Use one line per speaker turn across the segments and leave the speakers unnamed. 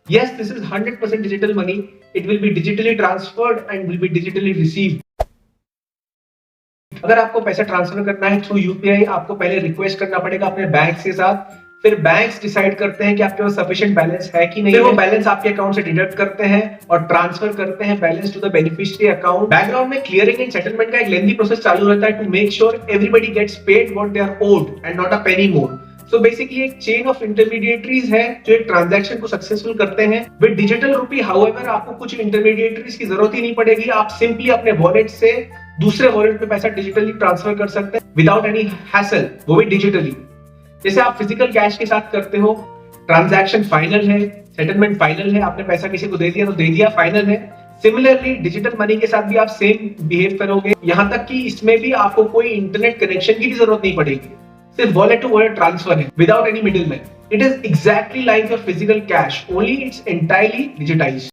Yes, this is 100% digital money. It will be digitally transferred and will be digitally received. अगर आपको पैसा transfer करना है through UPI, आपको पहले रिक्वेस्ट करना पड़ेगा अपने बैंक के साथ। फिर बैंक्स डिसाइड करते हैं कि आपके पास सफिशिएंट बैलेंस है कि नहीं। फिर वो बैलेंस आपके अकाउंट से डिडक्ट करते हैं और ट्रांसफर करते हैं balance to the beneficiary account. Background में क्लियरिंग एंड सेटलमेंट का एक लेंथी प्रोसेस चालू रहता है to make sure everybody gets paid what they are owed and not a penny more. So basically एक चेन ऑफ इंटरमीडिएटरीज है जो एक ट्रांजैक्शन को सक्सेसफुल करते हैं। विद डिजिटल रूपी हाउएवर आपको कुछ इंटरमीडिएटरीज की जरूरत ही नहीं पड़ेगी। आप सिंपली अपने वॉलेट से दूसरे वॉलेट में पैसा डिजिटली ट्रांसफर कर सकते हैं विदाउट एनी हैसल, वो भी डिजिटली। जैसे आप फिजिकल कैश के साथ करते हो, ट्रांजैक्शन फाइनल है, सेटलमेंट फाइनल है, आपने पैसा किसी को दे दिया तो दे दिया, फाइनल है। सिमिलरली डिजिटल मनी के साथ भी आप सेम बिहेव करोगे, यहां तक कि इसमें भी आपको कोई इंटरनेट कनेक्शन की भी जरूरत नहीं पड़ेगी। सिर्फ वॉलेट टू वॉलेट ट्रांसफर है without any middleman. It is exactly like your physical cash, only it's entirely digitised.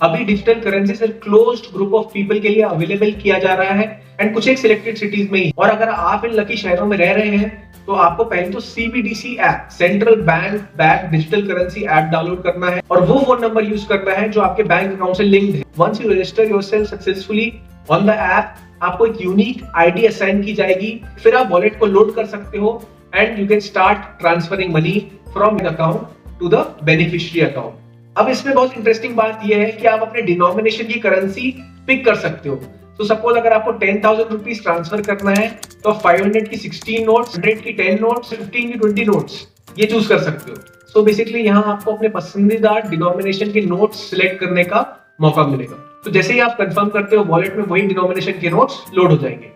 अभी डिजिटल करेंसी सिर्फ क्लोज्ड ग्रुप ऑफ पीपल के लिए अवेलेबल किया जा रहा है एंड कुछ एक सिलेक्टेड सिटीज में ही। और अगर आप इन लकी शहरों में रह रहे हैं तो आपको पहले तो CBDC app, central bank back digital currency app download करना है और वो फोन नंबर यूज करना है जो आपके बैंक अकाउंट से लिंक्ड है। Once you register yourself successfully on the app, आपको एक यूनिक आईडी असाइन की जाएगी। फिर आप वॉलेट को लोड कर सकते हो and you can start transferring money from account to the beneficiary account. अब इसमें बहुत इंटरेस्टिंग बात यह है कि आप अपने डिनोमिनेशन की करेंसी पिक कर सकते हो। तो सपोज अगर आपको 10,000 रुपीज ट्रांसफर करना है तो 500 की 16 नोट्स, 100 की 10 नोट्स, 15 की 20 नोट्स ये चूज कर सकते हो। सो बेसिकली यहाँ आपको अपने पसंदीदा डिनोमिनेशन के नोट्स सिलेक्ट करने का मौका मिलेगा। तो जैसे ही आप कंफर्म करते हो वॉलेट में वही डिनोमिनेशन के नोट्स लोड हो जाएंगे।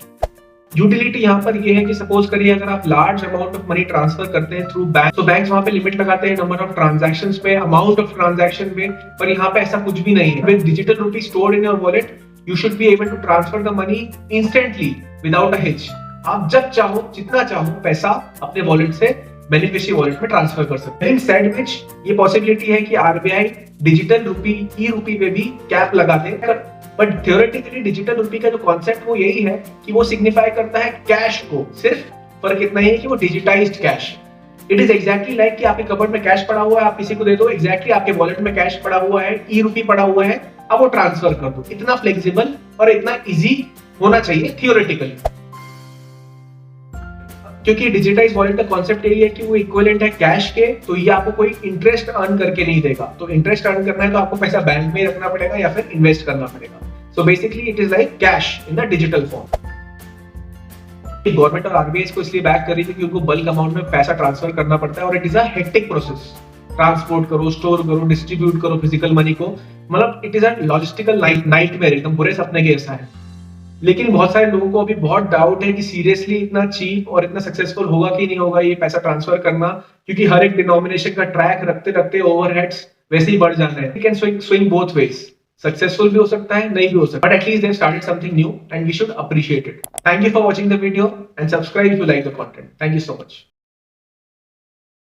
यूटिलिटी यहाँ पर ये है कि सपोज करिए अगर आप large amount of money transfer करते हैं थ्रू बैंक, तो बैंक्स वहां पे लिमिट लगाते हैं नंबर ऑफ ट्रांजैक्शंस पे, अमाउंट ऑफ ट्रांजैक्शन पे, पर यहाँ पे ऐसा कुछ भी नहीं है। With digital rupee stored in your wallet you should be able to transfer the money instantly without a hitch. आप जब चाहो जितना चाहो पैसा अपने वॉलेट से बेनिफिशियरी वॉलेट में ट्रांसफर कर सकते हैं। सेड विच ये पॉसिबिलिटी है कि आरबीआई डिजिटल रुपी ई रुपी पे भी कैप लगा दे, बट थ्योरेटिकली डिजिटल रुपी का जो कॉन्सेप्ट वो यही है कि वो सिग्निफाई करता है कैश को। सिर्फ फर्क इतना ही है कि वो digitised cash. It is exactly like कि आपके कबर्ड में कैश पड़ा हुआ है, आप किसी को दे दो, एग्जैक्टली आपके वॉलेट में कैश पड़ा हुआ है, ई रुपी पड़ा हुआ है, अब वो ट्रांसफर कर दो। इतना फ्लेक्सिबल और इतना इजी होना चाहिए थियोरेटिकली, क्योंकि डिजिटाइज वॉलेट का कॉन्सेप्ट यही है कि वो इक्विवेलेंट है कैश के, तो ये आपको कोई इंटरेस्ट अर्न करके नहीं देगा। तो इंटरेस्ट अर्न करना है तो आपको पैसा बैंक में रखना पड़ेगा या फिर इन्वेस्ट करना पड़ेगा। So basically it is like cash in the digital form. Government और आरबीआई इसको इसलिए बैक कर रही है क्योंकि उनको बल्क अमाउंट में पैसा ट्रांसफर करना पड़ता है और it is a hectic process. Transport करो, स्टोर करो, डिस्ट्रीब्यूट करो फिजिकल मनी को, मतलब it is a logistical nightmare, एकदम बुरे सपने के ऐसा है। लेकिन बहुत सारे लोगों को अभी बहुत डाउट है कि सीरियसली इतना चीप और इतना सक्सेसफुल होगा कि नहीं होगा ये पैसा ट्रांसफर करना, क्योंकि हर एक डिनोमिनेशन का ट्रैक रखते रखते ओवरहेड्स वैसे ही बढ़ जाना है। You can swing both ways, successful भी हो सकता है, नहीं भी हो सकता, but at least they started something new and we should appreciate it. Thank you for watching the video and subscribe if you like the content. Thank you so much.